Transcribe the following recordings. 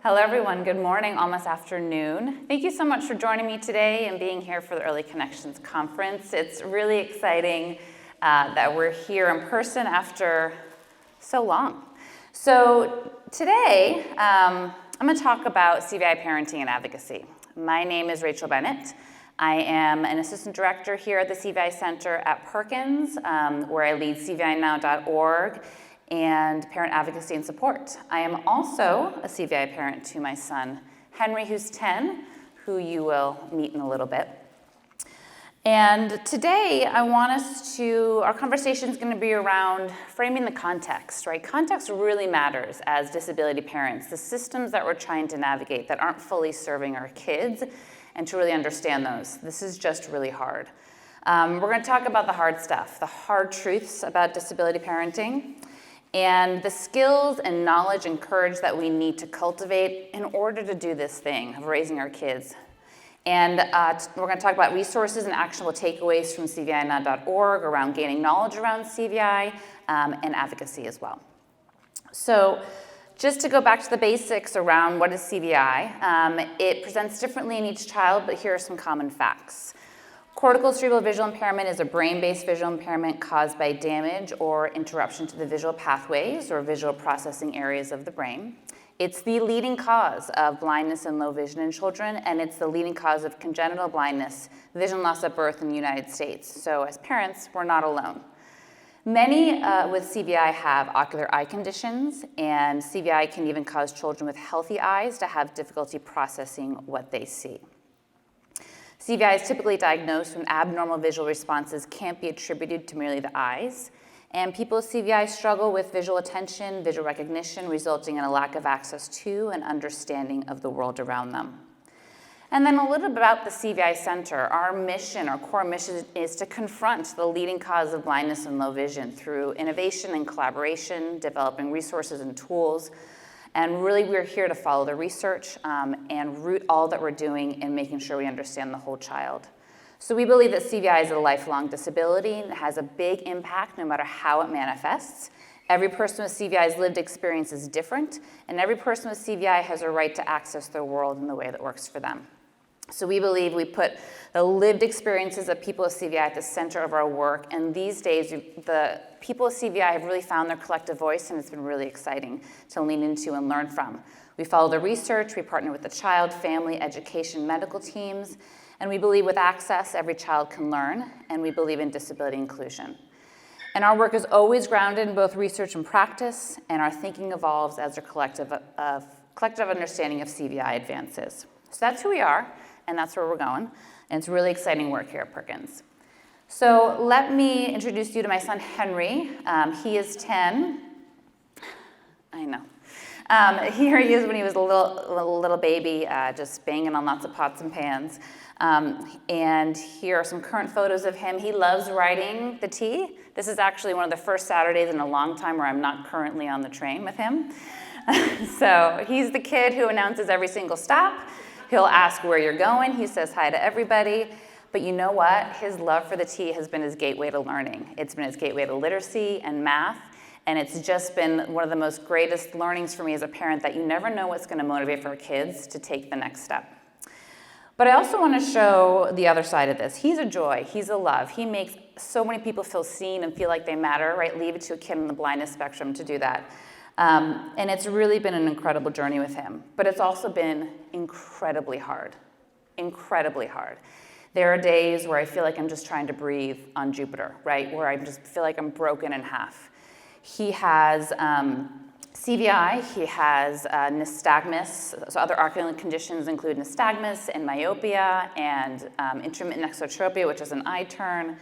Hello everyone, good morning, almost afternoon. Thank you so much for joining me today and being here for the Early Connections Conference. It's really exciting that we're here in person after so long. So today, I'm going to talk about CVI parenting and advocacy. My name is Rachel Bennett. I am an assistant director here at the CVI Center at Perkins, where I lead CVINow.org and parent advocacy and support. I am also a CVI parent to my son, Henry, who's 10, who you will meet in a little bit. And today, our conversation is going to be around framing the context, right? Context really matters as disability parents. The systems that we're trying to navigate that aren't fully serving our kids, and to really understand those. This is just really hard. We're going to talk about the hard stuff, the hard truths about disability parenting, and the skills and knowledge and courage that we need to cultivate in order to do this thing of raising our kids. And we're going to talk about resources and actionable takeaways from CVINow.org around gaining knowledge around CVI and advocacy as well. So just to go back to the basics around what is CVI, it presents differently in each child, but here are some common facts. Cortical cerebral visual impairment is a brain-based visual impairment caused by damage or interruption to the visual pathways or visual processing areas of the brain. It's the leading cause of blindness and low vision in children, and it's the leading cause of congenital blindness, vision loss at birth in the United States. So as parents, we're not alone. Many with CVI have ocular eye conditions, and CVI can even cause children with healthy eyes to have difficulty processing what they see. CVI is typically diagnosed when abnormal visual responses can't be attributed to merely the eyes, and people with CVI struggle with visual attention, visual recognition, resulting in a lack of access to and understanding of the world around them. And then a little bit about the CVI Center. Our mission, our core mission, is to confront the leading cause of blindness and low vision through innovation and collaboration, developing resources and tools. And really, we're here to follow the research and root all that we're doing in making sure we understand the whole child. So we believe that CVI is a lifelong disability and has a big impact no matter how it manifests. Every person with CVI's lived experience is different, and every person with CVI has a right to access their world in the way that works for them. So we believe we put the lived experiences of people with CVI at the center of our work, and these days the people with CVI have really found their collective voice, and it's been really exciting to lean into and learn from. We follow the research, we partner with the child, family, education, medical teams, and we believe with access, every child can learn, and we believe in disability inclusion. And our work is always grounded in both research and practice, and our thinking evolves as our collective understanding of CVI advances. So that's who we are, and that's where we're going. And it's really exciting work here at Perkins. So let me introduce you to my son, Henry. He is 10. I know. Here he is when he was a little baby, just banging on lots of pots and pans. And here are some current photos of him. He loves riding the T. This is actually one of the first Saturdays in a long time where I'm not currently on the train with him. So he's the kid who announces every single stop. He'll ask where you're going. He says hi to everybody. But you know what? His love for the T has been his gateway to learning. It's been his gateway to literacy and math. And it's just been one of the most greatest learnings for me as a parent that you never know what's going to motivate our kids to take the next step. But I also want to show the other side of this. He's a joy. He's a love. He makes so many people feel seen and feel like they matter, right? Leave it to a kid on the blindness spectrum to do that. And it's really been an incredible journey with him. But it's also been incredibly hard. Incredibly hard. There are days where I feel like I'm just trying to breathe on Jupiter, right? Where I just feel like I'm broken in half. He has CVI, he has nystagmus, so other ocular conditions include nystagmus and myopia and intermittent exotropia, which is an eye turn.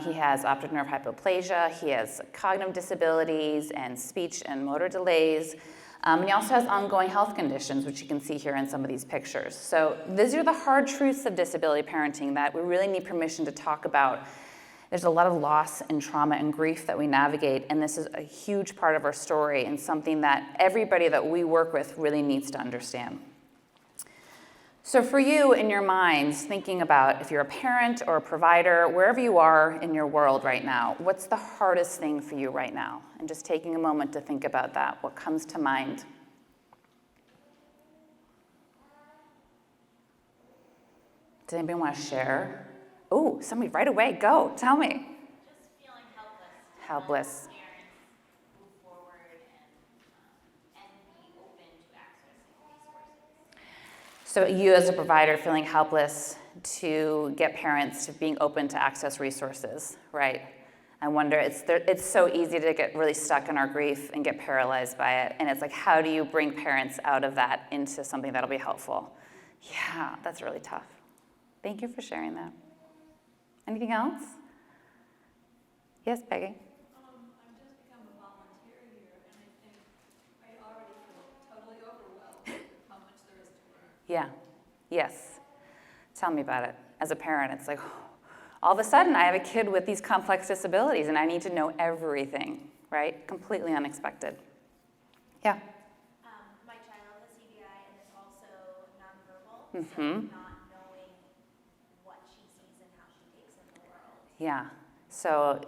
He has optic nerve hypoplasia, he has cognitive disabilities and speech and motor delays. And he also has ongoing health conditions, which you can see here in some of these pictures. So these are the hard truths of disability parenting that we really need permission to talk about. There's a lot of loss and trauma and grief that we navigate, and this is a huge part of our story and something that everybody that we work with really needs to understand. So for you, in your minds, thinking about if you're a parent or a provider, wherever you are in your world right now, what's the hardest thing for you right now? And just taking a moment to think about that, what comes to mind? Does anybody want to share? Oh, somebody right away, go, tell me. Just feeling helpless. Helpless. Parents move forward and be open to accessing resources. So you as a provider feeling helpless to get parents to being open to access resources, right? I wonder, it's so easy to get really stuck in our grief and get paralyzed by it. And it's like, how do you bring parents out of that into something that'll be helpful? Yeah, that's really tough. Thank you for sharing that. Anything else? Yes, Peggy? I've just become a volunteer here, and I think I already feel totally overwhelmed with how much there is to learn. Yeah, yes. Tell me about it. As a parent, it's like, all of a sudden I have a kid with these complex disabilities and I need to know everything, right? Completely unexpected. Yeah. My child has CVI and is also nonverbal, Mm-hmm. so not knowing what she sees and how she takes in the world. Yeah. So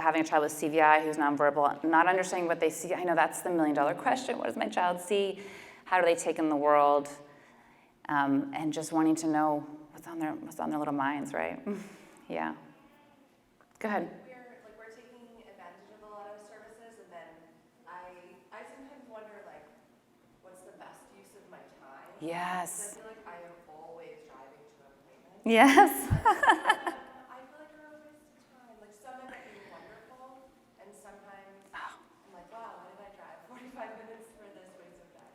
having a child with CVI who's nonverbal, not understanding what they see, I know that's the million-dollar question. What does my child see? How do they take in the world? And just wanting to know what's on their little minds, right? Yeah. Go ahead. We're taking advantage of a lot of services, and then I sometimes wonder what's the best use of my time? Yes. I feel like I am always driving to appointments. Yes. I feel like they're a waste of time. Some end up being wonderful, and sometimes I'm like, wow, why did I drive 45 minutes for this waste of time?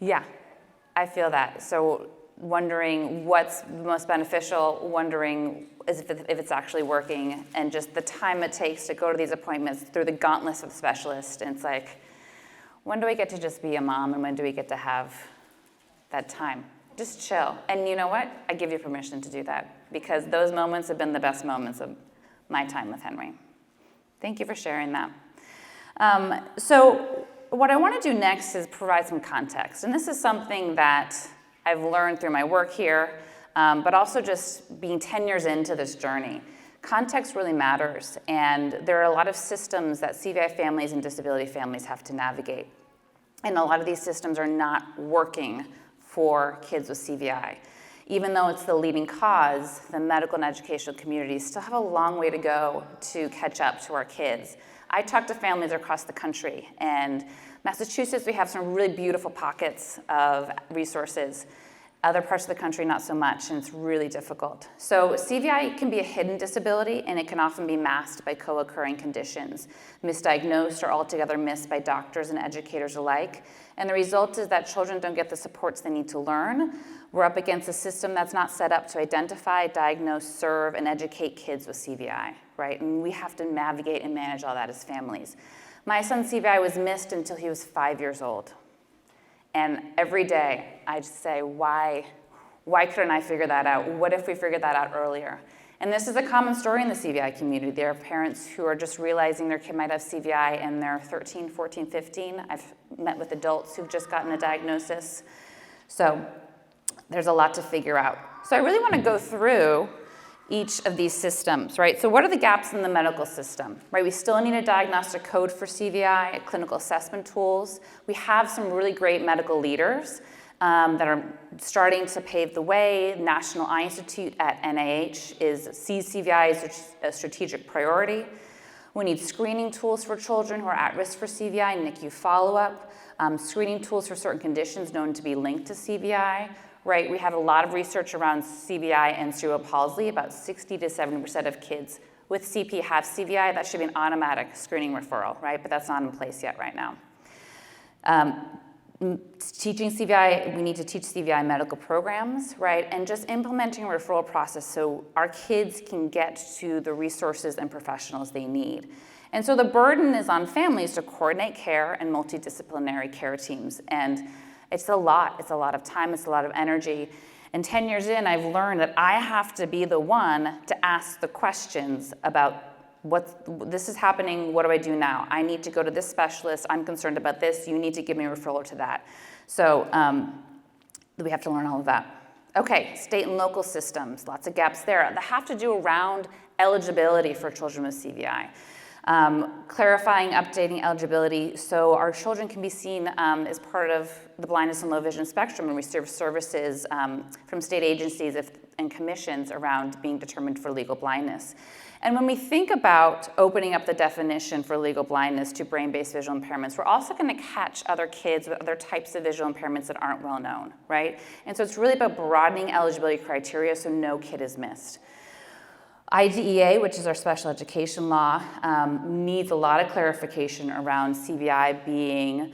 Yeah, I feel that. So wondering what's most beneficial, wondering if it's actually working, and just the time it takes to go to these appointments through the gauntlet of the specialist. And it's like, when do we get to just be a mom, and when do we get to have that time? Just chill. And you know what? I give you permission to do that, because those moments have been the best moments of my time with Henry. Thank you for sharing that. So what I want to do next is provide some context. And this is something that I've learned through my work here, but also just being 10 years into this journey. Context really matters, and there are a lot of systems that CVI families and disability families have to navigate. And a lot of these systems are not working for kids with CVI. Even though it's the leading cause, the medical and educational communities still have a long way to go to catch up to our kids. I talk to families across the country, and Massachusetts, we have some really beautiful pockets of resources. Other parts of the country, not so much, and it's really difficult. So CVI can be a hidden disability, and it can often be masked by co-occurring conditions, misdiagnosed or altogether missed by doctors and educators alike. And the result is that children don't get the supports they need to learn. We're up against a system that's not set up to identify, diagnose, serve, and educate kids with CVI, right? And we have to navigate and manage all that as families. My son's CVI was missed until he was 5 years old. And every day I just say, why couldn't I figure that out? What if we figured that out earlier? And this is a common story in the CVI community. There are parents who are just realizing their kid might have CVI and they're 13, 14, 15. I've met with adults who've just gotten a diagnosis. So there's a lot to figure out. So I really want to go through each of these systems, right? So what are the gaps in the medical system, right? We still need a diagnostic code for CVI, clinical assessment tools. We have some really great medical leaders that are starting to pave the way. National Eye Institute at NIH sees CVI as a strategic priority. We need screening tools for children who are at risk for CVI, NICU follow-up, screening tools for certain conditions known to be linked to CVI. Right, we have a lot of research around CVI and cerebral palsy. About 60 to 70% of kids with CP have CVI. That should be an automatic screening referral, right? But that's not in place yet right now. Teaching CVI, we need to teach CVI medical programs, right? And just implementing a referral process so our kids can get to the resources and professionals they need. And so the burden is on families to coordinate care and multidisciplinary care teams. And it's a lot of time, it's a lot of energy. And 10 years in, I've learned that I have to be the one to ask the questions about this is happening, what do I do now? I need to go to this specialist, I'm concerned about this, you need to give me a referral to that. So we have to learn all of that. Okay, state and local systems, lots of gaps there. That have to do around eligibility for children with CVI. Clarifying, updating eligibility so our children can be seen as part of the blindness and low vision spectrum and receive services from state agencies if and commissions around being determined for legal blindness. And when we think about opening up the definition for legal blindness to brain-based visual impairments, we're also going to catch other kids with other types of visual impairments that aren't well known, right? And so it's really about broadening eligibility criteria so no kid is missed. IDEA, which is our special education law, needs a lot of clarification around CVI being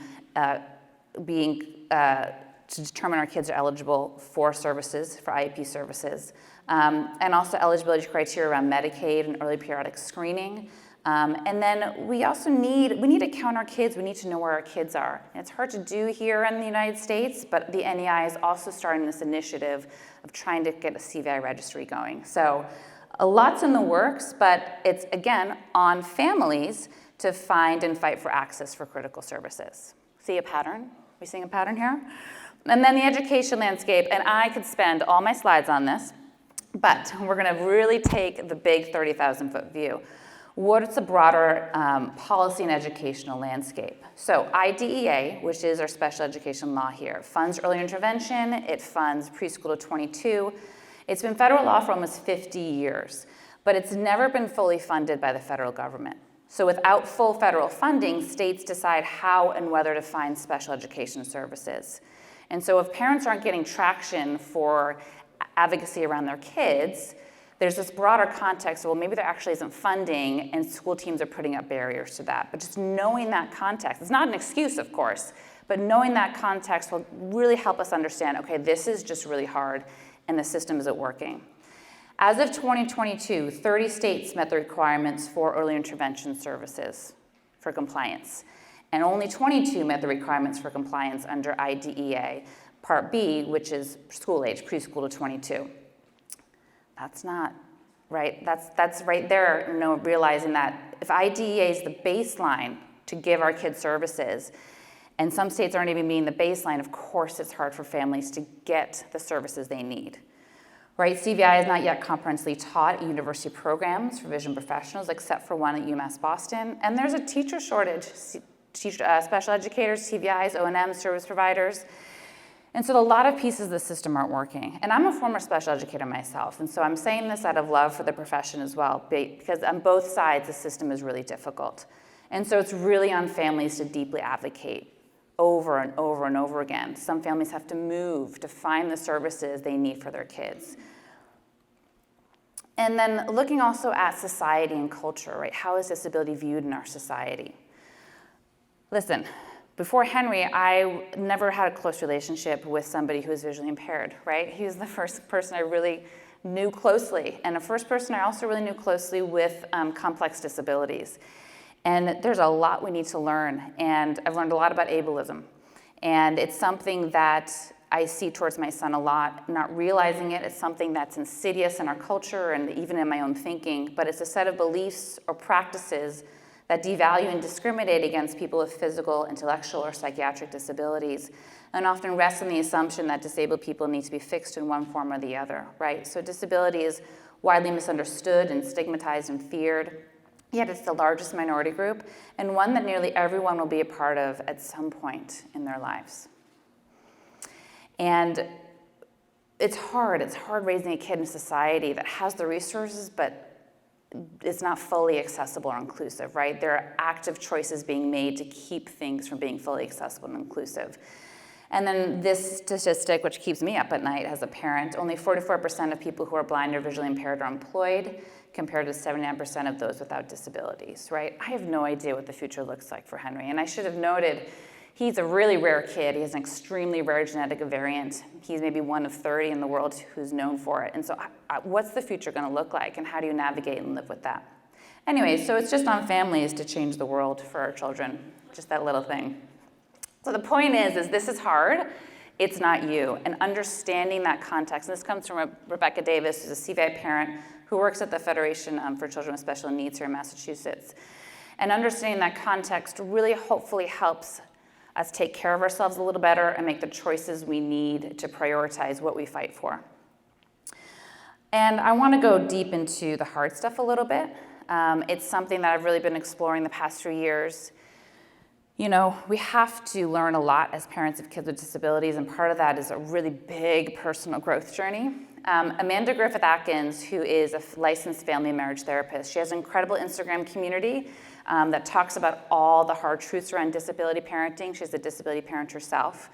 to determine our kids are eligible for services, for IEP services, and also eligibility criteria around Medicaid and early periodic screening. And then we also need to count our kids. We need to know where our kids are. And it's hard to do here in the United States, but the NEI is also starting this initiative of trying to get a CVI registry going. So a lot's in the works, but it's, again, on families to find and fight for access for critical services. See a pattern? We seeing a pattern here? And then the education landscape, and I could spend all my slides on this, but we're going to really take the big 30,000-foot view. What's a broader policy and educational landscape? So IDEA, which is our special education law here, funds early intervention, it funds preschool to 22. It's been federal law for almost 50 years, but it's never been fully funded by the federal government. So without full federal funding, states decide how and whether to fund special education services. And so if parents aren't getting traction for advocacy around their kids, there's this broader context, well, maybe there actually isn't funding and school teams are putting up barriers to that. But just knowing that context, it's not an excuse, of course, but knowing that context will really help us understand, okay, this is just really hard and the system isn't working. As of 2022, 30 states met the requirements for early intervention services for compliance. And only 22 met the requirements for compliance under IDEA, Part B, which is school age, preschool to 22. That's not, right? That's right there, realizing that if IDEA is the baseline to give our kids services, and some states aren't even meeting the baseline, of course it's hard for families to get the services they need. Right? CVI is not yet comprehensively taught at university programs for vision professionals, except for one at UMass Boston. And there's a teacher shortage, special educators, CVIs, O&M, service providers. And so a lot of pieces of the system aren't working. And I'm a former special educator myself, and so I'm saying this out of love for the profession as well, because on both sides, the system is really difficult. And so it's really on families to deeply advocate over and over and over again. Some families have to move to find the services they need for their kids. And then looking also at society and culture, right? How is disability viewed in our society? Listen, before Henry, I never had a close relationship with somebody who was visually impaired, right? He was the first person I really knew closely, and the first person I also really knew closely with complex disabilities. And there's a lot we need to learn, and I've learned a lot about ableism. And it's something that I see towards my son a lot, not realizing it. It's something that's insidious in our culture and even in my own thinking, but it's a set of beliefs or practices that devalue and discriminate against people with physical, intellectual, or psychiatric disabilities, and often rest on the assumption that disabled people need to be fixed in one form or the other, right? So disability is widely misunderstood and stigmatized and feared, yet it's the largest minority group, and one that nearly everyone will be a part of at some point in their lives. And it's hard raising a kid in a society that has the resources, but it's not fully accessible or inclusive, right? There are active choices being made to keep things from being fully accessible and inclusive. And then this statistic, which keeps me up at night as a parent, only 44% of people who are blind or visually impaired are employed, compared to 79% of those without disabilities, right? I have no idea what the future looks like for Henry, and I should have noted, he's a really rare kid. He has an extremely rare genetic variant. He's maybe one of 30 in the world who's known for it. And so what's the future going to look like, and how do you navigate and live with that? Anyway, so it's just on families to change the world for our children, just that little thing. So the point is this is hard. It's not you. And understanding that context, and this comes from Rebecca Davis, who's a CVI parent who works at the Federation for Children with Special Needs here in Massachusetts. And understanding that context really hopefully helps us take care of ourselves a little better and make the choices we need to prioritize what we fight for. And I want to go deep into the hard stuff a little bit. It's something that I've really been exploring the past few years. You know, we have to learn a lot as parents of kids with disabilities, and part of that is a really big personal growth journey. Amanda Griffith-Atkins, who is a licensed family marriage therapist, she has an incredible Instagram community that talks about all the hard truths around disability parenting. She's a disability parent herself.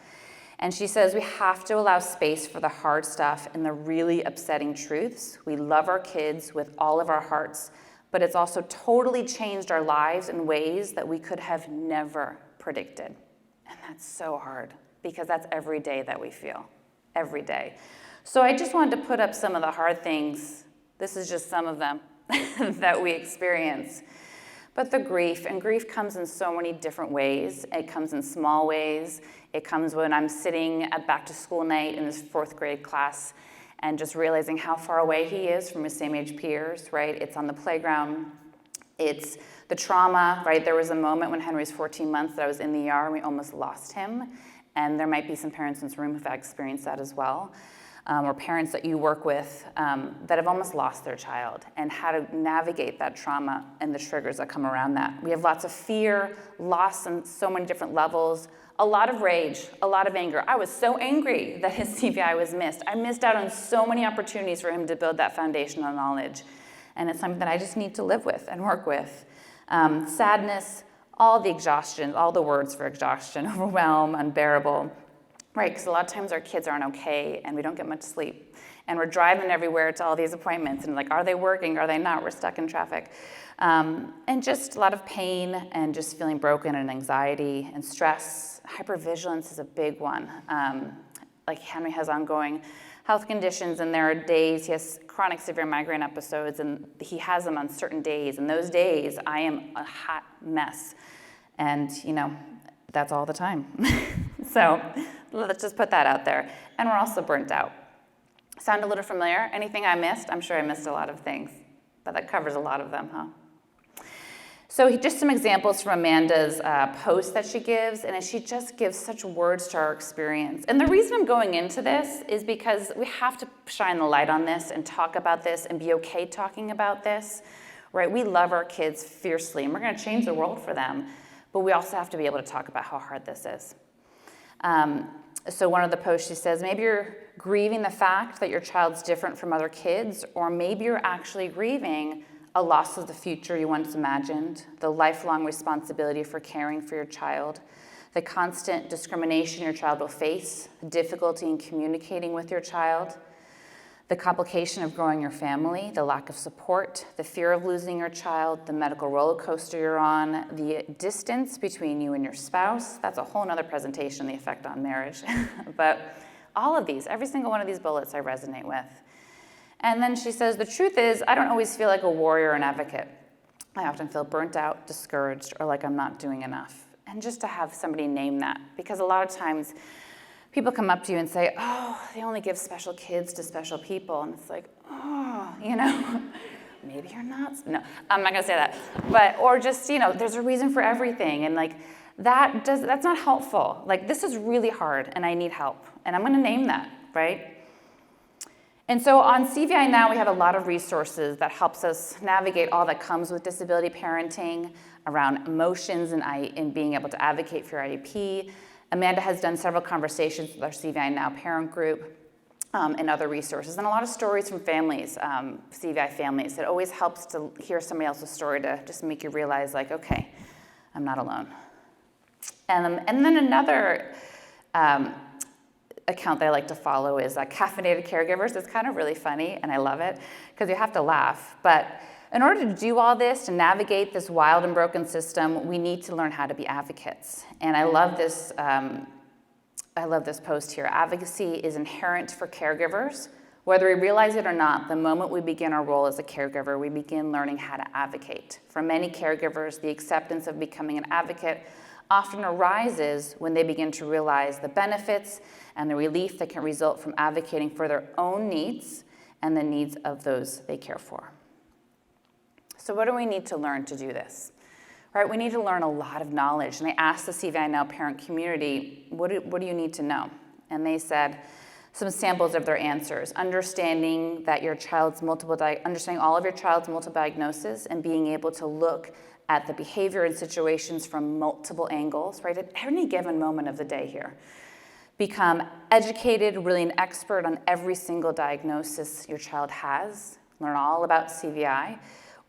And she says we have to allow space for the hard stuff and the really upsetting truths. We love our kids with all of our hearts, but it's also totally changed our lives in ways that we could have never predicted. And that's so hard, because that's every day that we feel, every day. So I just wanted to put up some of the hard things. This is just some of them that we experience. But the grief, and grief comes in so many different ways. It comes in small ways. It comes when I'm sitting at back to school night in this 4th grade class and just realizing how far away he is from his same age peers, right? It's on the playground. It's the trauma, right? There was a moment when Henry was 14 months that I was in the ER and we almost lost him. And there might be some parents in this room who've experienced that as well. Or parents that you work with that have almost lost their child, and how to navigate that trauma and the triggers that come around that. We have lots of fear, loss on so many different levels, a lot of rage, a lot of anger. I was so angry that his CVI was missed. I missed out on so many opportunities for him to build that foundational knowledge. And it's something that I just need to live with and work with. Sadness, all the exhaustion, all the words for exhaustion, overwhelm, unbearable. Right, because a lot of times our kids aren't okay and we don't get much sleep. And we're driving everywhere to all these appointments and like, are they working, are they not? We're stuck in traffic. And just a lot of pain and just feeling broken and anxiety and stress. Hypervigilance is a big one. Like Henry has ongoing health conditions, and there are days, he has chronic severe migraine episodes, and he has them on certain days. And those days, I am a hot mess. And, you know, that's all the time. So let's just put that out there. And we're also burnt out. Sound a little familiar? Anything I missed? I'm sure I missed a lot of things, but that covers a lot of them, huh? So just some examples from Amanda's post that she gives, and she just gives such words to our experience. And the reason I'm going into this is because we have to shine the light on this and talk about this and be okay talking about this, right? We love our kids fiercely, and we're going to change the world for them, but we also have to be able to talk about how hard this is. So one of the posts, she says, maybe you're grieving the fact that your child's different from other kids, or maybe you're actually grieving a loss of the future you once imagined, the lifelong responsibility for caring for your child, the constant discrimination your child will face, the difficulty in communicating with your child, the complication of growing your family, the lack of support, the fear of losing your child, the medical roller coaster you're on, the distance between you and your spouse. That's a whole nother presentation, the effect on marriage. But all of these, every single one of these bullets I resonate with. And then she says, the truth is, I don't always feel like a warrior or an advocate. I often feel burnt out, discouraged, or like I'm not doing enough. And just to have somebody name that, because a lot of times people come up to you and say, oh, they only give special kids to special people. And it's like, oh, you know, maybe you're not. No, I'm not going to say that. But, or just, you know, there's a reason for everything. And like, that's not helpful. Like, this is really hard and I need help. And I'm going to name that, right? And so on CVI Now, we have a lot of resources that helps us navigate all that comes with disability parenting around emotions and being able to advocate for your IEP. Amanda has done several conversations with our CVI Now parent group and other resources, and a lot of stories from families, CVI families. It always helps to hear somebody else's story to just make you realize, like, okay, I'm not alone. And then another account that I like to follow is Caffeinated Caregivers. It's kind of really funny, and I love it, because you have to laugh. But in order to do all this, to navigate this wild and broken system, we need to learn how to be advocates. And I love this post here. Advocacy is inherent for caregivers. Whether we realize it or not, the moment we begin our role as a caregiver, we begin learning how to advocate. For many caregivers, the acceptance of becoming an advocate often arises when they begin to realize the benefits and the relief that can result from advocating for their own needs and the needs of those they care for. So what do we need to learn to do this? Right, we need to learn a lot of knowledge. And I asked the CVI Now parent community, what do you need to know? And they said some samples of their answers. Understanding that understanding all of your child's multiple diagnoses and being able to look at the behavior and situations from multiple angles, right, at any given moment of the day here. Become educated, really an expert on every single diagnosis your child has. Learn all about CVI.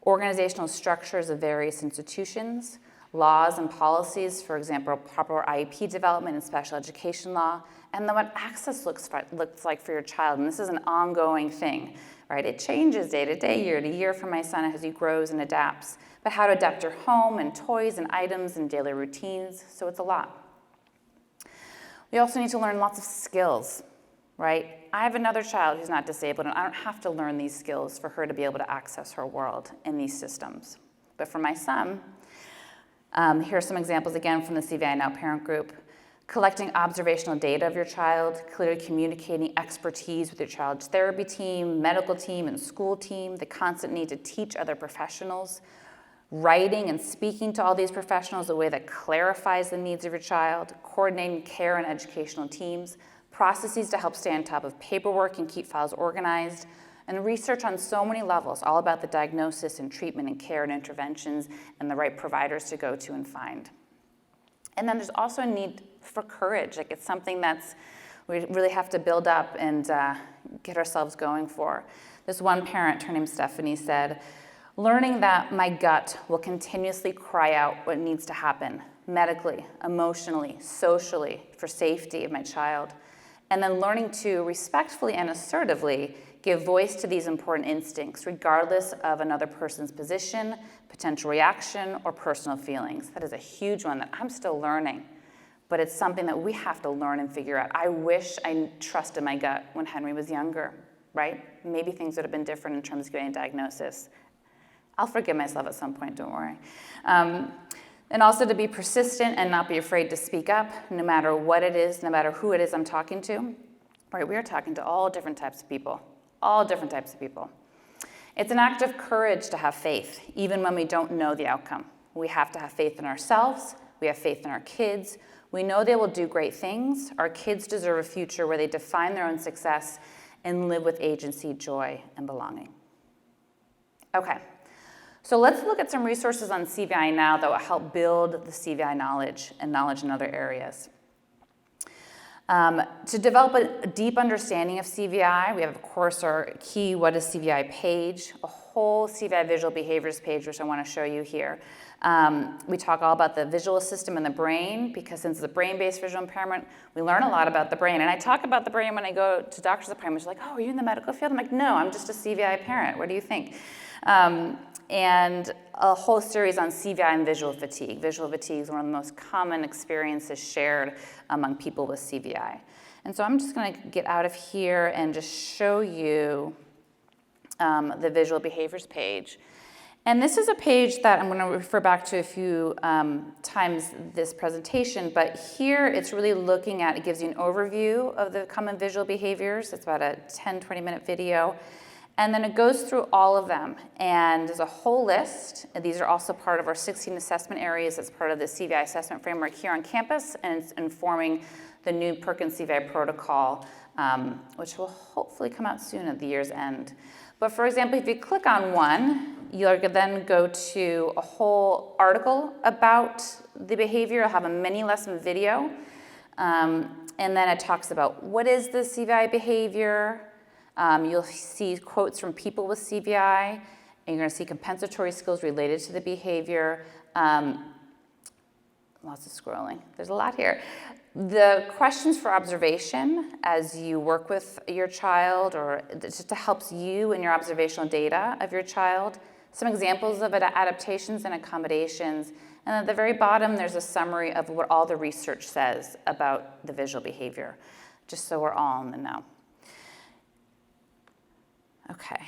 Organizational structures of various institutions. Laws and policies, for example, proper IEP development and special education law. And then what access looks like for your child. And this is an ongoing thing, right? It changes day to day, year to year for my son as he grows and adapts. But how to adapt your home and toys and items and daily routines. So it's a lot. We also need to learn lots of skills, right? I have another child who's not disabled, and I don't have to learn these skills for her to be able to access her world in these systems. But for my son, here are some examples again from the CVI Now parent group. Collecting observational data of your child, clearly communicating expertise with your child's therapy team, medical team, and school team, the constant need to teach other professionals, writing and speaking to all these professionals in a way that clarifies the needs of your child, coordinating care and educational teams, processes to help stay on top of paperwork and keep files organized, and research on so many levels, all about the diagnosis and treatment and care and interventions and the right providers to go to and find. And then there's also a need for courage. Like it's something we really have to build up and get ourselves going for. This one parent, her name's Stephanie, said, learning that my gut will continuously cry out what needs to happen medically, emotionally, socially, for safety of my child. And then learning to respectfully and assertively give voice to these important instincts, regardless of another person's position, potential reaction, or personal feelings. That is a huge one that I'm still learning, but it's something that we have to learn and figure out. I wish I trusted my gut when Henry was younger, right? Maybe things would have been different in terms of getting a diagnosis. I'll forgive myself at some point, don't worry. And also to be persistent and not be afraid to speak up, no matter what it is, no matter who it is I'm talking to. Right, we are talking to all different types of people, all different types of people. It's an act of courage to have faith, even when we don't know the outcome. We have to have faith in ourselves, we have faith in our kids. We know they will do great things. Our kids deserve a future where they define their own success and live with agency, joy, and belonging. Okay. So let's look at some resources on CVI Now that will help build the CVI knowledge and knowledge in other areas. To develop a deep understanding of CVI, we have, of course, our key What is CVI page, a whole CVI visual behaviors page, which I want to show you here. We talk all about the visual system in the brain, because since it's a brain-based visual impairment, we learn a lot about the brain. And I talk about the brain when I go to doctor's appointments. Like, oh, are you in the medical field? I'm like, no, I'm just a CVI parent. What do you think? And a whole series on CVI and visual fatigue. Visual fatigue is one of the most common experiences shared among people with CVI. And so I'm just going to get out of here and just show you the visual behaviors page. And this is a page that I'm going to refer back to a few times this presentation, but here it's really looking at, it gives you an overview of the common visual behaviors. It's about a 10-20 minute video. And then it goes through all of them, and there's a whole list. And these are also part of our 16 assessment areas as part of the CVI assessment framework here on campus, and it's informing the new Perkins CVI protocol, which will hopefully come out soon at the year's end. But for example, if you click on one, you'll then go to a whole article about the behavior. It'll have a mini lesson video, and then it talks about what is the CVI behavior. You'll see quotes from people with CVI, and you're going to see compensatory skills related to the behavior. Lots of scrolling. There's a lot here. The questions for observation as you work with your child, or just to help you in your observational data of your child. Some examples of adaptations and accommodations. And at the very bottom, there's a summary of what all the research says about the visual behavior, just so we're all in the know. Okay,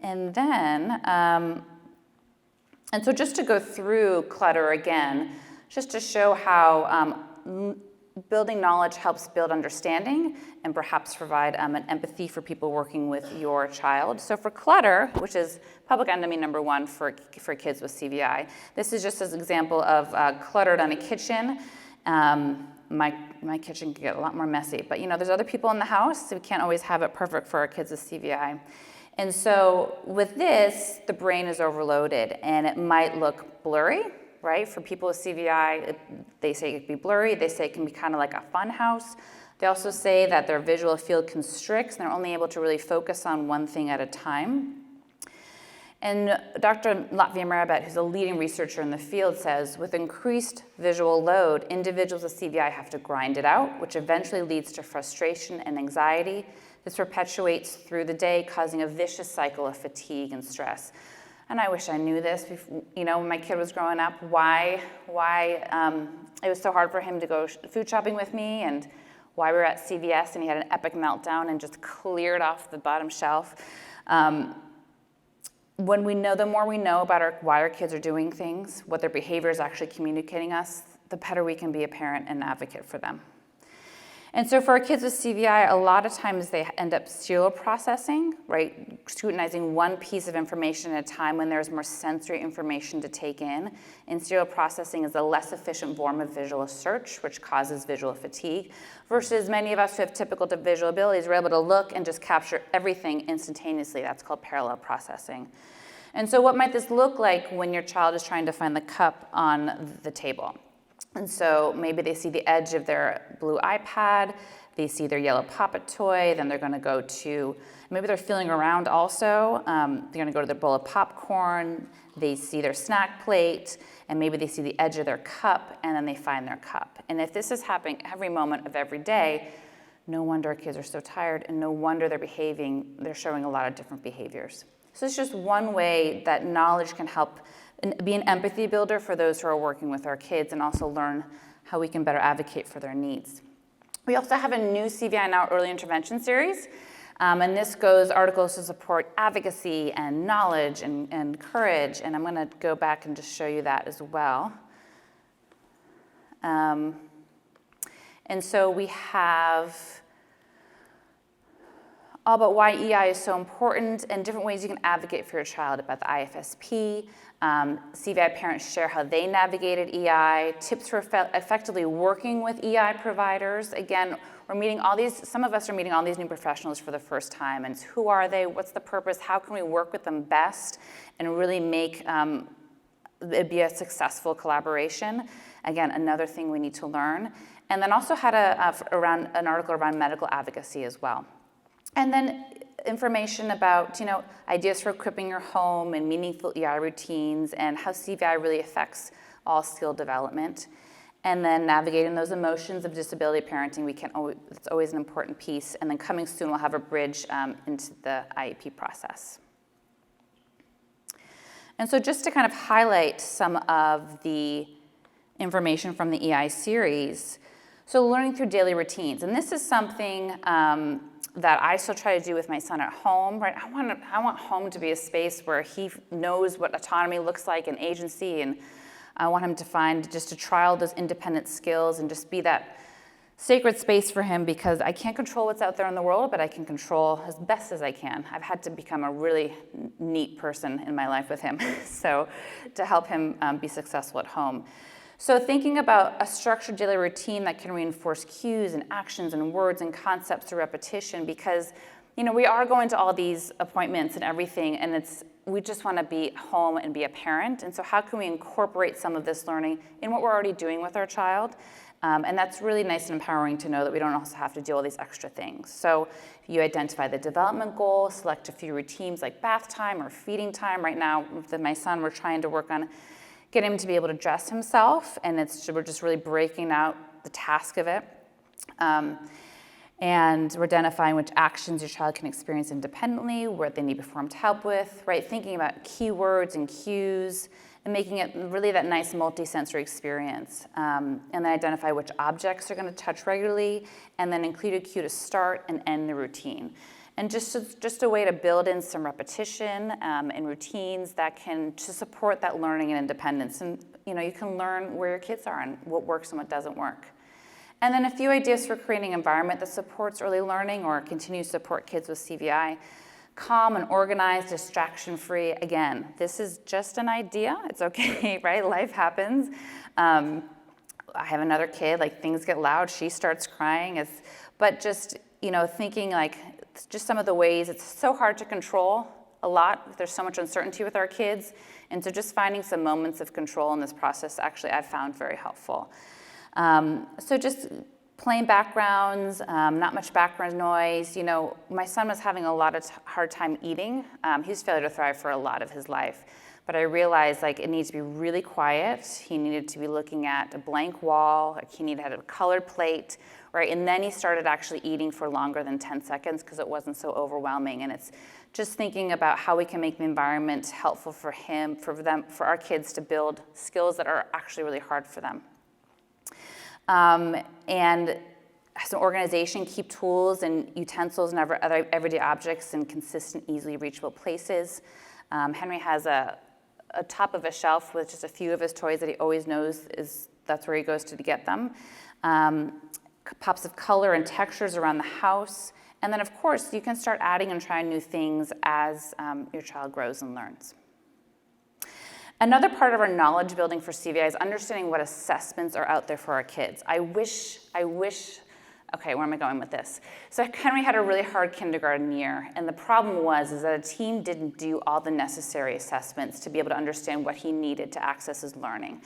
and then, and so just to go through clutter again, just to show how building knowledge helps build understanding and perhaps provide an empathy for people working with your child. So for clutter, which is public enemy number one for kids with CVI, this is just as an example of cluttered on a kitchen. My kitchen can get a lot more messy, but there's other people in the house, so we can't always have it perfect for our kids with CVI. And so with this, the brain is overloaded, and it might look blurry, right? For people with CVI, they say it can be blurry. They say it can be kind of like a fun house. They also say that their visual field constricts and they're only able to really focus on one thing at a time. And Dr. Latvia Marabet, who's a leading researcher in the field, says, with increased visual load, individuals with CVI have to grind it out, which eventually leads to frustration and anxiety. This perpetuates through the day, causing a vicious cycle of fatigue and stress. And I wish I knew this, when my kid was growing up, why it was so hard for him to go food shopping with me, and why we were at CVS and he had an epic meltdown and just cleared off the bottom shelf. When we know, the more we know about why our kids are doing things, what their behavior is actually communicating us, the better we can be a parent and advocate for them. And so for our kids with CVI, a lot of times they end up serial processing, right? Scrutinizing one piece of information at a time when there's more sensory information to take in. And serial processing is a less efficient form of visual search, which causes visual fatigue, versus many of us who have typical visual abilities are able to look and just capture everything instantaneously. That's called parallel processing. And so what might this look like when your child is trying to find the cup on the table? And so maybe they see the edge of their blue iPad, they see their yellow Pop-It toy, then they're gonna go to, maybe they're feeling around also, they're gonna go to their bowl of popcorn, they see their snack plate, and maybe they see the edge of their cup, and then they find their cup. And if this is happening every moment of every day, no wonder our kids are so tired, and no wonder they're showing a lot of different behaviors. So it's just one way that knowledge can help be an empathy builder for those who are working with our kids, and also learn how we can better advocate for their needs. We also have a new CVI Now early intervention series, and this goes articles to support advocacy and knowledge and courage, and I'm gonna go back and just show you that as well. And so we have all about why EI is so important and different ways you can advocate for your child about the IFSP. CVI parents share how they navigated EI, tips for effectively working with EI providers. Again, some of us are meeting all these new professionals for the first time, and who are they, what's the purpose, how can we work with them best and really make it be a successful collaboration. Again, another thing we need to learn. And then also had an article around medical advocacy as well. And then information about, ideas for equipping your home and meaningful EI routines and how CVI really affects all skill development. And then navigating those emotions of disability parenting, it's always an important piece. And then coming soon, we'll have a bridge into the IEP process. And so just to kind of highlight some of the information from the EI series, so learning through daily routines. And this is something that I still try to do with my son at home, right? I want home to be a space where he knows what autonomy looks like and agency, and I want him to try all those independent skills and just be that sacred space for him, because I can't control what's out there in the world, but I can control as best as I can. I've had to become a really neat person in my life with him, so to help him be successful at home. So thinking about a structured daily routine that can reinforce cues and actions and words and concepts through repetition, because we are going to all these appointments and everything, and we just want to be home and be a parent. And so how can we incorporate some of this learning in what we're already doing with our child? And that's really nice and empowering to know that we don't also have to do all these extra things. So you identify the development goal, select a few routines like bath time or feeding time. Right now with my son, we're trying to work on get him to be able to dress himself, and we're just really breaking out the task of it. And we're identifying which actions your child can experience independently, what they need performed help with, right? Thinking about keywords and cues, and making it really that nice multi-sensory experience. And then identify which objects are gonna touch regularly, and then include a cue to start and end the routine. And just a way to build in some repetition and routines that can to support that learning and independence. And you can learn where your kids are and what works and what doesn't work. And then a few ideas for creating an environment that supports early learning or continues to support kids with CVI. Calm and organized, distraction-free. Again, this is just an idea. It's okay, right? Life happens. I have another kid, things get loud, she starts crying. But just, thinking just some of the ways, it's so hard to control a lot. There's so much uncertainty with our kids. And so just finding some moments of control in this process, actually, I've found very helpful. So just plain backgrounds, not much background noise. You know, my son was having a lot of hard time eating. He was failure to thrive for a lot of his life. But I realized like it needs to be really quiet. He needed to be looking at a blank wall. Like he needed to have a colored plate, right? And then he started actually eating for longer than 10 seconds because it wasn't so overwhelming. And it's just thinking about how we can make the environment helpful for him, for them, for our kids to build skills that are actually really hard for them. And as an organization, keep tools and utensils and other everyday objects in consistent, easily reachable places. Henry has a top of a shelf with just a few of his toys that he always knows that's where he goes to get them. Pops of color and textures around the house. And then, of course, you can start adding and trying new things as your child grows and learns. Another part of our knowledge building for CVI is understanding what assessments are out there for our kids. I wish, okay, where am I going with this? So Henry had a really hard kindergarten year, and the problem is that a team didn't do all the necessary assessments to be able to understand what he needed to access his learning.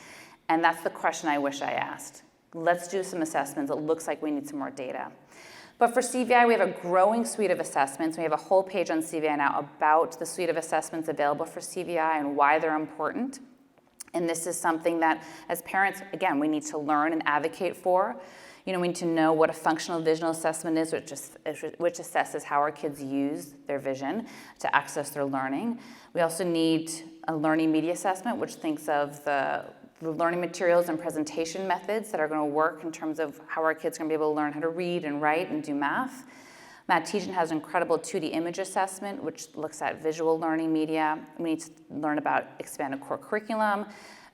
And that's the question I wish I asked. Let's do some assessments. It looks like we need some more data. But for CVI, we have a growing suite of assessments. We have a whole page on CVI Now about the suite of assessments available for CVI and why they're important. And this is something that, as parents, again, we need to learn and advocate for. You know, we need to know what a functional visional assessment is, which assesses how our kids use their vision to access their learning. We also need a learning media assessment, which thinks of the learning materials and presentation methods that are going to work in terms of how our kids are going to be able to learn how to read and write and do math. Matt Tejan has an incredible 2D image assessment, which looks at visual learning media. We need to learn about expanded core curriculum.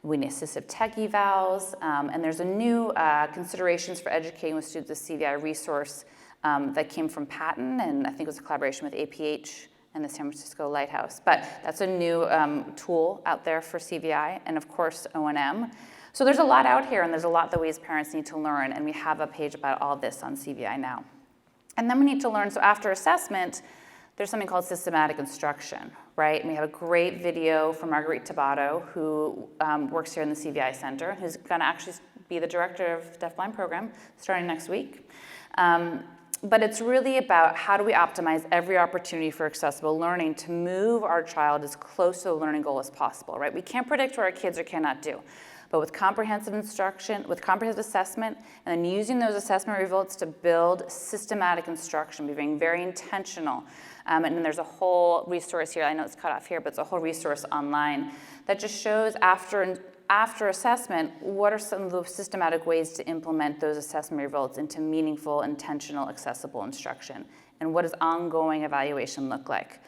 We need assistive tech evals. And there's a new considerations for educating with students with CVI resource that came from Patton, and I think it was a collaboration with APH and the San Francisco Lighthouse. But that's a new tool out there for CVI, and of course O&M. So there's a lot out here, and there's a lot that we as parents need to learn, and we have a page about all this on CVI Now. And then we need to learn, so after assessment, there's something called systematic instruction, right? And we have a great video from Marguerite Tabato, who works here in the CVI Center, who's gonna actually be the director of Deafblind program starting next week. But it's really about how do we optimize every opportunity for accessible learning to move our child as close to the learning goal as possible, right? We can't predict what our kids or cannot do, but with comprehensive instruction, with comprehensive assessment, and then using those assessment results to build systematic instruction, being very intentional. And then there's a whole resource here, I know it's cut off here, but it's a whole resource online that just shows after assessment, what are some of the systematic ways to implement those assessment results into meaningful, intentional, accessible instruction? And what does ongoing evaluation look like?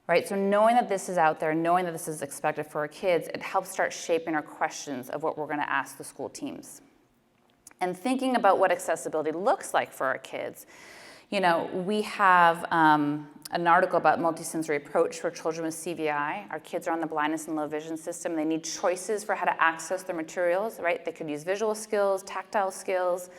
Right, so knowing that this is out there, knowing that this is expected for our kids, it helps start shaping our questions of what we're gonna ask the school teams. And thinking about what accessibility looks like for our kids. You know, we have an article about multisensory approach for children with CVI. Our kids are on the blindness and low vision system. They need choices for how to access their materials, right? They could use visual skills, tactile skills,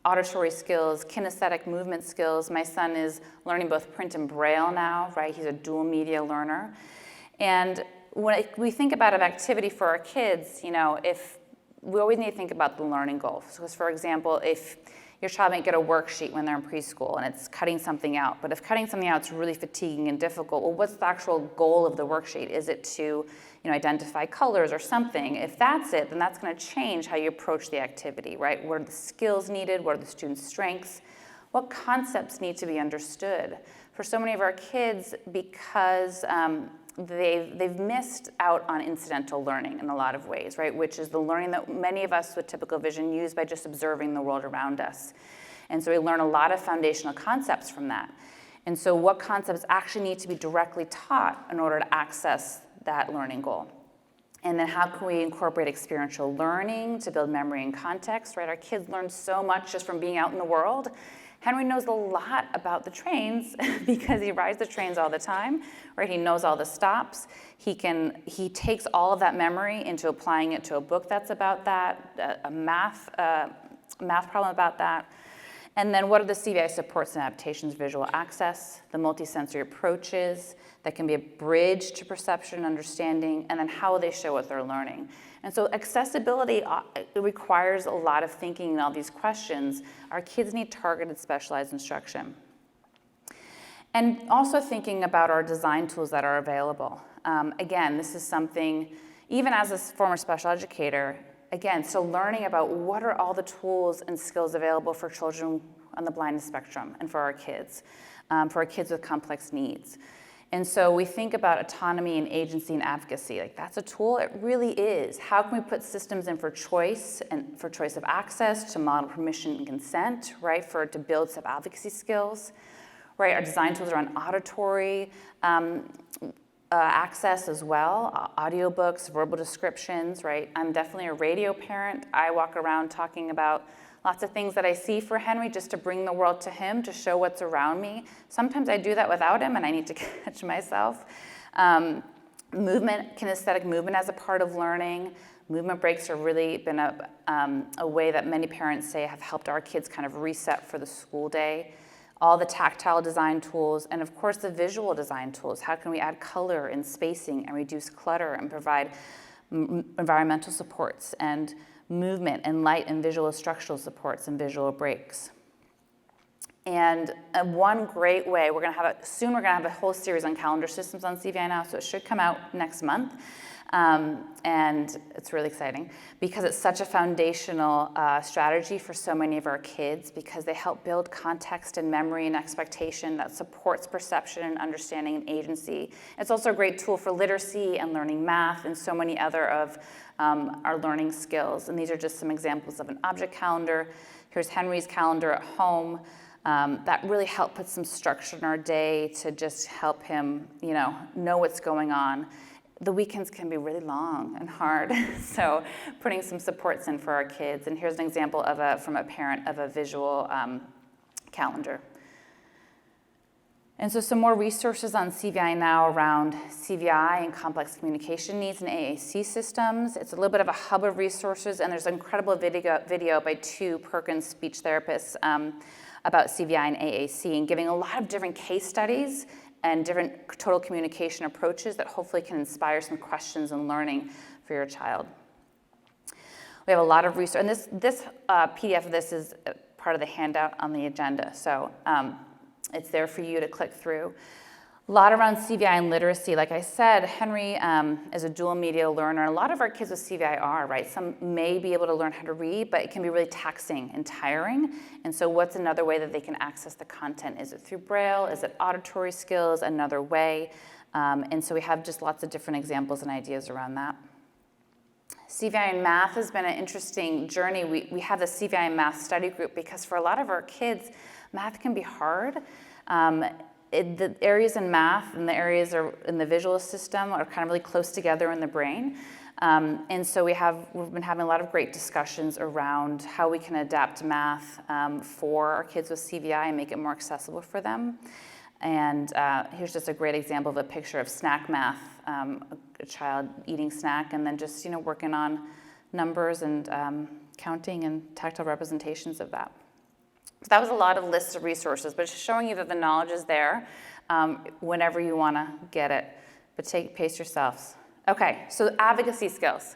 auditory skills, kinesthetic movement skills. My son is learning both print and braille now, right? He's a dual media learner. And when we think about an activity for our kids, you know, we always need to think about the learning goal. So for example, if your child might get a worksheet when they're in preschool and it's cutting something out, but if cutting something out is really fatiguing and difficult, well, what's the actual goal of the worksheet? Is it to, you know, identify colors or something? If that's it, then that's going to change how you approach the activity, right? What are the skills needed? What are the students' strengths? What concepts need to be understood? For so many of our kids, because they've missed out on incidental learning in a lot of ways, right? Which is the learning that many of us with typical vision use by just observing the world around us. And so we learn a lot of foundational concepts from that. And so what concepts actually need to be directly taught in order to access that learning goal? And then how can we incorporate experiential learning to build memory and context, right? Our kids learn so much just from being out in the world. Henry knows a lot about the trains because he rides the trains all the time, right? He knows all the stops. He takes all of that memory into applying it to a book that's about that, a math problem about that. And then what are the CVI supports and adaptations? Visual access, the multisensory approaches that can be a bridge to perception and understanding, and then how they show what they're learning. And so accessibility it requires a lot of thinking in all these questions. Our kids need targeted, specialized instruction. And also thinking about our design tools that are available. Again, this is something, even as a former special educator, again, so learning about what are all the tools and skills available for children on the blindness spectrum and for our kids with complex needs. And so we think about autonomy and agency and advocacy. Like, that's a tool, it really is. How can we put systems in for choice and for choice of access, to model permission and consent, right, to build self-advocacy skills, right? Our design tools are on auditory access as well, audiobooks, verbal descriptions, right? I'm definitely a radio parent. I walk around talking about lots of things that I see for Henry just to bring the world to him, to show what's around me. Sometimes I do that without him and I need to catch myself. Movement, kinesthetic movement as a part of learning. Movement breaks have really been a way that many parents say have helped our kids kind of reset for the school day. All the tactile design tools, and of course the visual design tools. How can we add color and spacing and reduce clutter and provide environmental supports and movement and light and visual structural supports and visual breaks. And one great way, we're gonna have a whole series on calendar systems on CVI Now, so it should come out next month. And it's really exciting because it's such a foundational strategy for so many of our kids, because they help build context and memory and expectation that supports perception and understanding and agency. It's also a great tool for literacy and learning math and so many other of our learning skills. And these are just some examples of an object calendar. Here's Henry's calendar at home. That really helped put some structure in our day to just help him, know what's going on. The weekends can be really long and hard, so putting some supports in for our kids. And here's an example from a parent of a visual calendar. And so some more resources on CVI Now around CVI and complex communication needs and AAC systems. It's a little bit of a hub of resources, and there's an incredible video by two Perkins speech therapists about CVI and AAC, and giving a lot of different case studies and different total communication approaches that hopefully can inspire some questions and learning for your child. We have a lot of research, and this PDF of this is part of the handout on the agenda, so it's there for you to click through. A lot around CVI and literacy. Like I said, Henry is a dual media learner. A lot of our kids with CVI are, right? Some may be able to learn how to read, but it can be really taxing and tiring. And so what's another way that they can access the content? Is it through Braille? Is it auditory skills? Another way? And so we have just lots of different examples and ideas around that. CVI and math has been an interesting journey. We have the CVI and math study group because for a lot of our kids, math can be hard. The areas in math and the areas in the visual system are kind of really close together in the brain. And so we've been having a lot of great discussions around how we can adapt math for our kids with CVI and make it more accessible for them. And here's just a great example of a picture of snack math, a child eating snack and then just working on numbers and counting and tactile representations of that. So that was a lot of lists of resources, but it's showing you that the knowledge is there whenever you want to get it. But pace yourselves. Okay, so advocacy skills.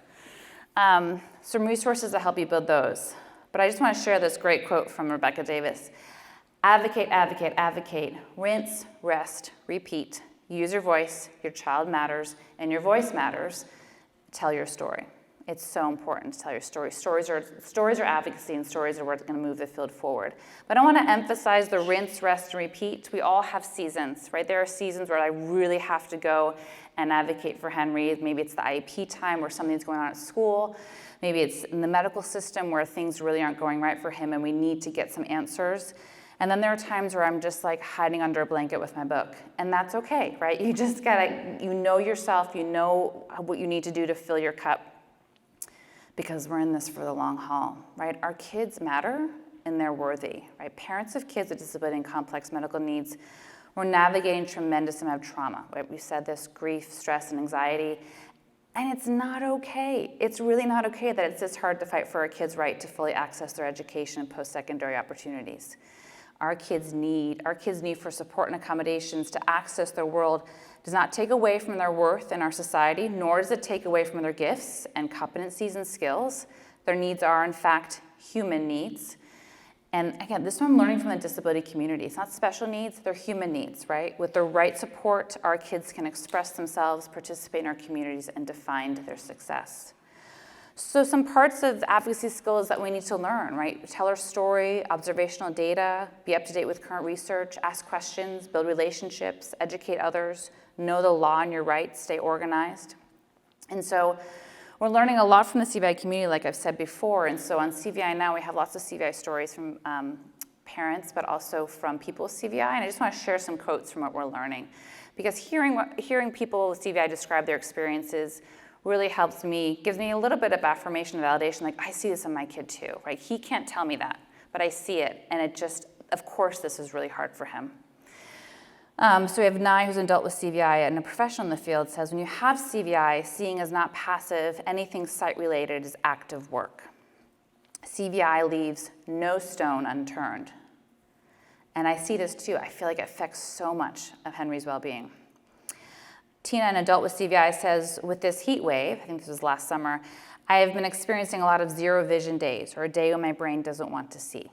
Some resources to help you build those. But I just want to share this great quote from Rebecca Davis. Advocate, advocate, advocate. Rinse, rest, repeat. Use your voice. Your child matters, and your voice matters. Tell your story. It's so important to tell your story. Stories are advocacy, and stories are what's going to move the field forward. But I want to emphasize the rinse, rest, and repeat. We all have seasons, right? There are seasons where I really have to go and advocate for Henry. Maybe it's the IEP time where something's going on at school. Maybe it's in the medical system where things really aren't going right for him and we need to get some answers. And then there are times where I'm just like hiding under a blanket with my book. And that's okay, right? You just gotta, know yourself, you know what you need to do to fill your cup. Because we're in this for the long haul, right? Our kids matter and they're worthy, right? Parents of kids with disability and complex medical needs, we're navigating tremendous amount of trauma, right? We've said this, grief, stress, and anxiety. And it's not okay. It's really not okay that it's this hard to fight for our kids' right to fully access their education and post-secondary opportunities. Our kids' need for support and accommodations to access their world does not take away from their worth in our society, nor does it take away from their gifts and competencies and skills. Their needs are, in fact, human needs. And again, this is what I'm learning from the disability community. It's not special needs, they're human needs, right? With the right support, our kids can express themselves, participate in our communities, and define their success. So some parts of advocacy skills that we need to learn, right? Tell our story, observational data, be up to date with current research, ask questions, build relationships, educate others, know the law and your rights, stay organized. And so we're learning a lot from the CVI community, like I've said before, and so on CVI Now, we have lots of CVI stories from parents, but also from people with CVI, and I just want to share some quotes from what we're learning. Because hearing people with CVI describe their experiences really helps me, gives me a little bit of affirmation and validation, like, I see this in my kid too, right? He can't tell me that, but I see it, and it just, of course, this is really hard for him. So we have Nye, who's an adult with CVI and a professional in the field, says, when you have CVI, seeing is not passive, anything sight-related is active work. CVI leaves no stone unturned. And I see this too. I feel like it affects so much of Henry's well-being. Tina, an adult with CVI, says, with this heat wave, I think this was last summer, I have been experiencing a lot of zero vision days, or a day when my brain doesn't want to see.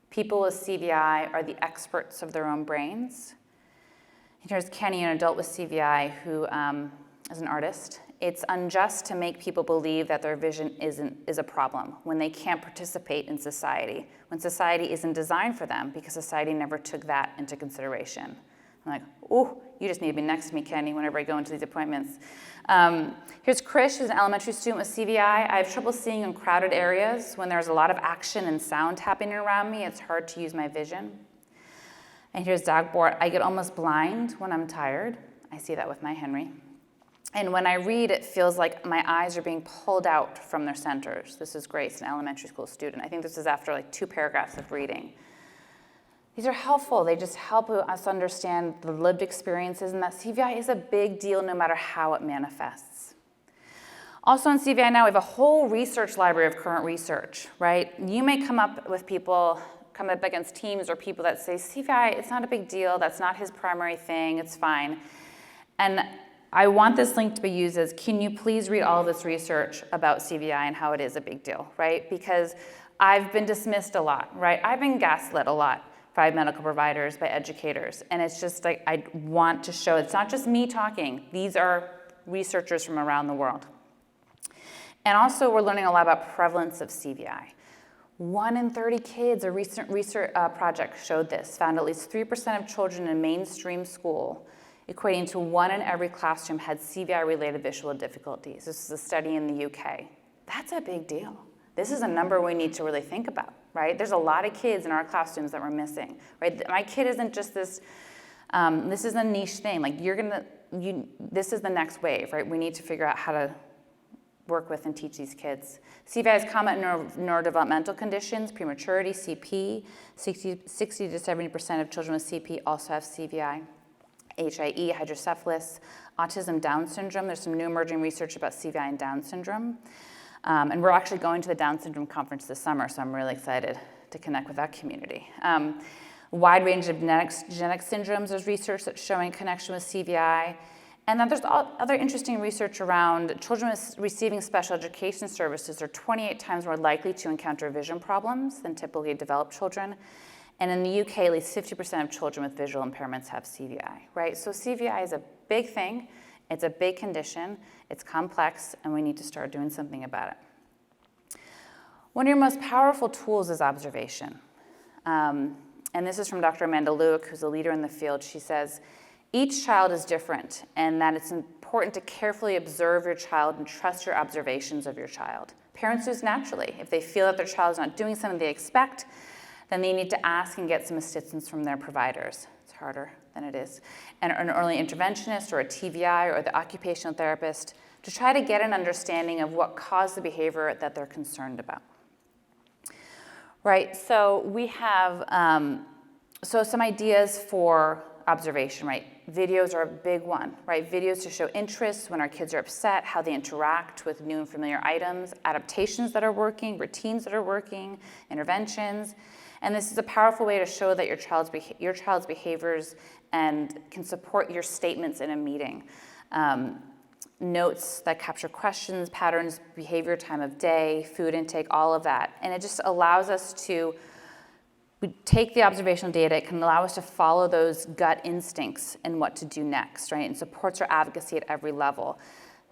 People with CVI are the experts of their own brains. And here's Kenny, an adult with CVI, who is an artist. It's unjust to make people believe that their vision is a problem when they can't participate in society, when society isn't designed for them because society never took that into consideration. I'm like, oh, you just need to be next to me, Kenny, whenever I go into these appointments. Here's Krish, who's an elementary student with CVI. I have trouble seeing in crowded areas. When there's a lot of action and sound happening around me, it's hard to use my vision. And here's Dagbort. I get almost blind when I'm tired. I see that with my Henry. And when I read, it feels like my eyes are being pulled out from their centers. This is Grace, an elementary school student. I think this is after like 2 paragraphs of reading. These are helpful. They just help us understand the lived experiences and that CVI is a big deal no matter how it manifests. Also on CVI Now, we have a whole research library of current research, right? You may come up against teams or people that say, CVI, it's not a big deal. That's not his primary thing. It's fine. And I want this link to be used as, can you please read all of this research about CVI and how it is a big deal, right? Because I've been dismissed a lot, right? I've been gaslit a lot by medical providers, by educators. And it's just like, I want to show, it's not just me talking. These are researchers from around the world. And also, we're learning a lot about prevalence of CVI. 1 in 30 kids, a recent research project showed this, found at least 3% of children in mainstream school, equating to 1 in every classroom, had CVI-related visual difficulties. This is a study in the UK. That's a big deal. This is a number we need to really think about, right? There's a lot of kids in our classrooms that we're missing, right? My kid isn't just this, this is a niche thing. Like this is the next wave, right? We need to figure out how to work with and teach these kids. CVI is common in neurodevelopmental conditions, prematurity, CP. 60 to 70% of children with CP also have CVI. HIE, hydrocephalus, autism, Down syndrome. There's some new emerging research about CVI and Down syndrome. And we're actually going to the Down syndrome conference this summer, so I'm really excited to connect with that community. Wide range of genetic syndromes, there's research that's showing connection with CVI. And then there's other interesting research around children receiving special education services are 28 times more likely to encounter vision problems than typically developed children. And in the UK, at least 50% of children with visual impairments have CVI, right? So CVI is a big thing. It's a big condition, it's complex, and we need to start doing something about it. One of your most powerful tools is observation. And this is from Dr. Amanda Lewick, who's a leader in the field. She says, each child is different, and that it's important to carefully observe your child and trust your observations of your child. Parents do this naturally. If they feel that their child is not doing something they expect, then they need to ask and get some assistance from their providers. It's harder than it is. And an early interventionist or a TVI or the occupational therapist to try to get an understanding of what caused the behavior that they're concerned about. Right, so we have some ideas for observation, right? Videos are a big one, right? Videos to show interest when our kids are upset, how they interact with new and familiar items, adaptations that are working, routines that are working, interventions. And this is a powerful way to show that your child's behaviors and can support your statements in a meeting. Notes that capture questions, patterns, behavior, time of day, food intake, all of that. And it just allows us to take the observational data. It can allow us to follow those gut instincts and what to do next, right? And supports our advocacy at every level.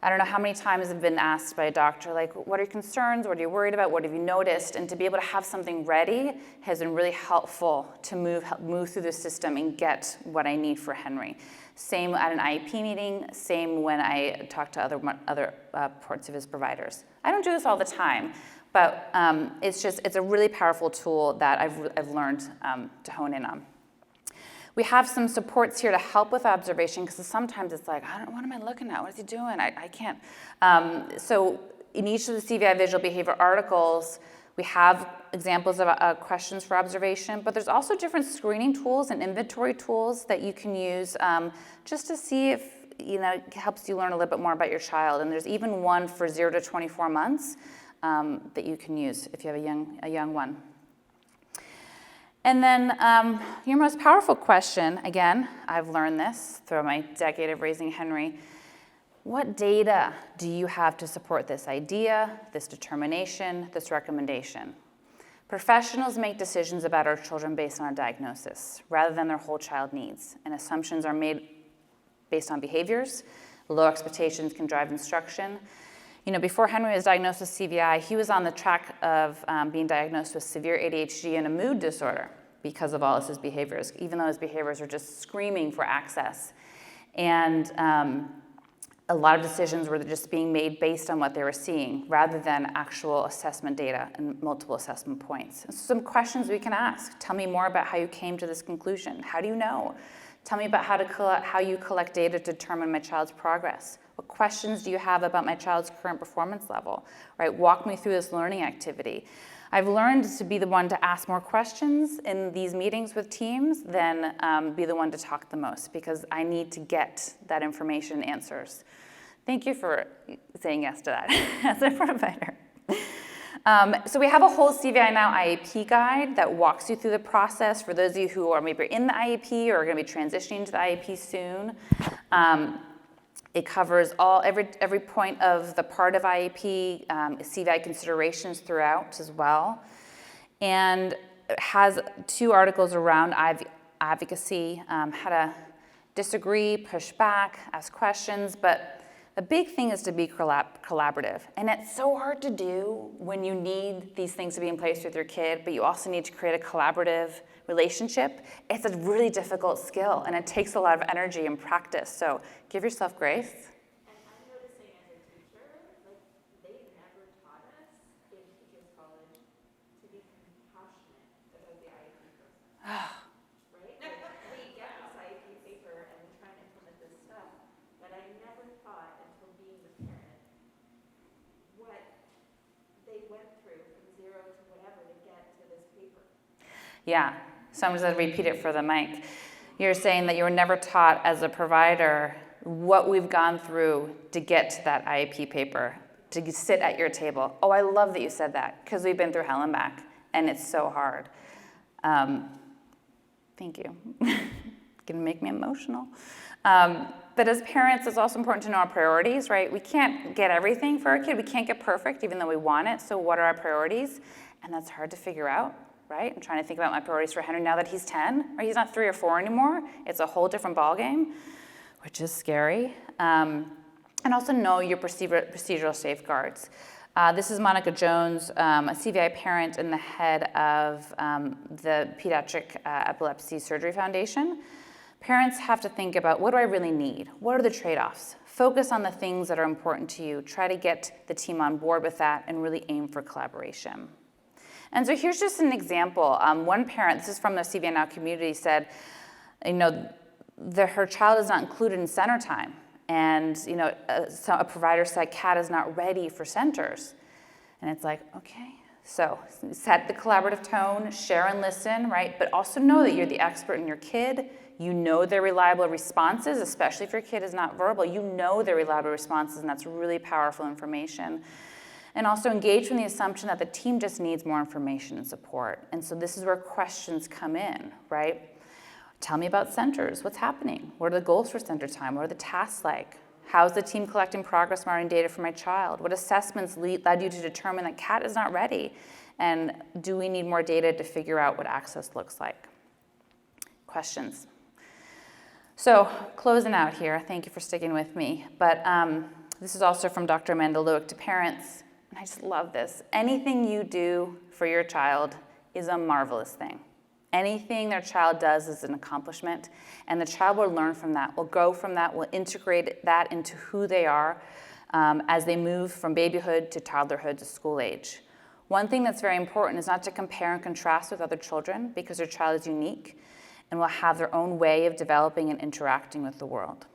I don't know how many times I've been asked by a doctor, like, what are your concerns? What are you worried about? What have you noticed? And to be able to have something ready has been really helpful to move through the system and get what I need for Henry. Same at an IEP meeting, same when I talk to other parts of his providers. I don't do this all the time, but it's a really powerful tool that I've learned to hone in on. We have some supports here to help with observation, because sometimes it's like, what am I looking at? What is he doing? I can't. So in each of the CVI visual behavior articles, we have examples of questions for observation, but there's also different screening tools and inventory tools that you can use just to see if it helps you learn a little bit more about your child. And there's even one for 0 to 24 months that you can use if you have a young one. And then your most powerful question, again, I've learned this through my decade of raising Henry. What data do you have to support this idea, this determination, this recommendation? Professionals make decisions about our children based on a diagnosis rather than their whole child needs, and assumptions are made based on behaviors. Low expectations can drive instruction. Before Henry was diagnosed with CVI, he was on the track of being diagnosed with severe ADHD and a mood disorder because of all of his behaviors, even though his behaviors were just screaming for access. And a lot of decisions were just being made based on what they were seeing rather than actual assessment data and multiple assessment points. So some questions we can ask. Tell me more about how you came to this conclusion. How do you know? Tell me about how you collect data to determine my child's progress. What questions do you have about my child's current performance level? Right? Walk me through this learning activity. I've learned to be the one to ask more questions in these meetings with teams than be the one to talk the most, because I need to get that information and answers. Thank you for saying yes to that as a provider. So we have a whole CVI Now IEP guide that walks you through the process for those of you who are maybe in the IEP or are going to be transitioning to the IEP soon. It covers every point of the part of IEP, CVI considerations throughout as well. And it has 2 articles around advocacy, how to disagree, push back, ask questions, but the big thing is to be collaborative. And it's so hard to do when you need these things to be in place with your kid, but you also need to create a collaborative relationship. It's a really difficult skill, and it takes a lot of energy and practice. So give yourself grace. And I'm noticing as a teacher, they never taught us in Teachers College to be compassionate about the IEP process. Right? We get this IEP paper and we try and implement this stuff, but I never thought until being the parent what they went through from 0 to whatever to get to this paper. Yeah. So I'm just going to repeat it for the mic. You're saying that you were never taught as a provider what we've gone through to get to that IEP paper, to sit at your table. Oh, I love that you said that, because we've been through hell and back, and it's so hard. Thank you. Gonna make me emotional. But as parents, it's also important to know our priorities, right? We can't get everything for our kid. We can't get perfect, even though we want it. So what are our priorities? And that's hard to figure out. Right? I'm trying to think about my priorities for Henry now that he's 10, right? He's not 3 or 4 anymore. It's a whole different ballgame, which is scary. And also know your procedural safeguards. This is Monica Jones, a CVI parent and the head of the Pediatric Epilepsy Surgery Foundation. Parents have to think about, what do I really need? What are the trade-offs? Focus on the things that are important to you. Try to get the team on board with that and really aim for collaboration. And so here's just an example. One parent, this is from the CVI Now community, said, her child is not included in center time. And so a provider said, Kat is not ready for centers. And it's like, okay, So set the collaborative tone, share and listen, right? But also know that you're the expert in your kid. You know their reliable responses, especially if your kid is not verbal. You know their reliable responses, and that's really powerful information. And also engage from the assumption that the team just needs more information and support. And so this is where questions come in, right? Tell me about centers. What's happening? What are the goals for center time? What are the tasks like? How's the team collecting progress monitoring data for my child? What assessments led you to determine that Kat is not ready? And do we need more data to figure out what access looks like? Questions. So closing out here, thank you for sticking with me. But this is also from Dr. Amanda Lewick to parents. And I just love this. Anything you do for your child is a marvelous thing. Anything their child does is an accomplishment, and the child will learn from that, will grow from that, will integrate that into who they are as they move from babyhood to toddlerhood to school age. One thing that's very important is not to compare and contrast with other children, because your child is unique and will have their own way of developing and interacting with the world.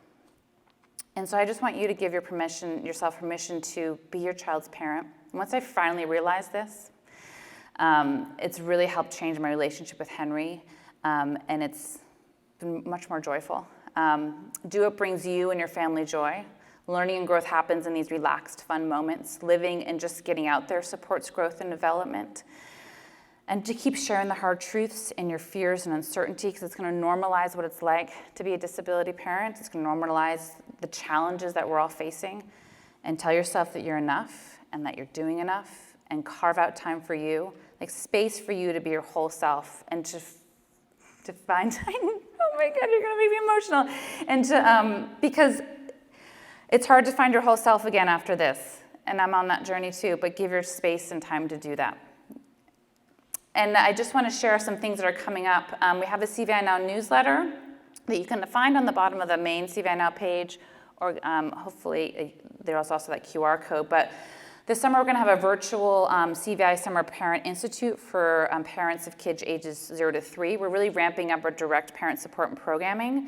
And so I just want you to give yourself permission to be your child's parent. And once I finally realized this, it's really helped change my relationship with Henry, and it's been much more joyful. Do what brings you and your family joy. Learning and growth happens in these relaxed, fun moments. Living and just getting out there supports growth and development. And to keep sharing the hard truths and your fears and uncertainty, because it's going to normalize what it's like to be a disability parent. It's going to normalize the challenges that we're all facing. And tell yourself that you're enough and that you're doing enough, and carve out time for you, like space for you to be your whole self, and to find, oh my God, you're gonna make me emotional. And to, because it's hard to find your whole self again after this, and I'm on that journey too, but give your space and time to do that. And I just wanna share some things that are coming up. We have a CVI Now newsletter that you can find on the bottom of the main CVI Now page, or hopefully there's also that QR code. But this summer, we're going to have a virtual CVI Summer Parent Institute for parents of kids ages 0 to 3. We're really ramping up our direct parent support and programming.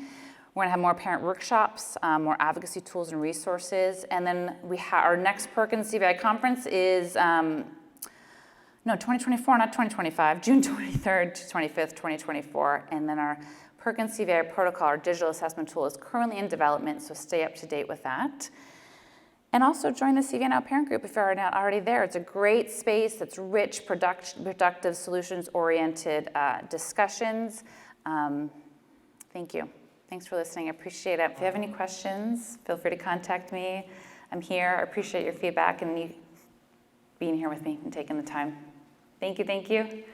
We're going to have more parent workshops, more advocacy tools and resources. And then our next Perkins CVI conference is, 2024, not 2025, June 23rd to 25th, 2024. And then our Perkins CVI protocol, our digital assessment tool, is currently in development, so stay up to date with that. And also join the CVI Now parent group if you're not already there. It's a great space that's rich, productive, solutions-oriented discussions. Thank you. Thanks for listening. I appreciate it. If you have any questions, feel free to contact me. I'm here. I appreciate your feedback and you being here with me and taking the time. Thank you.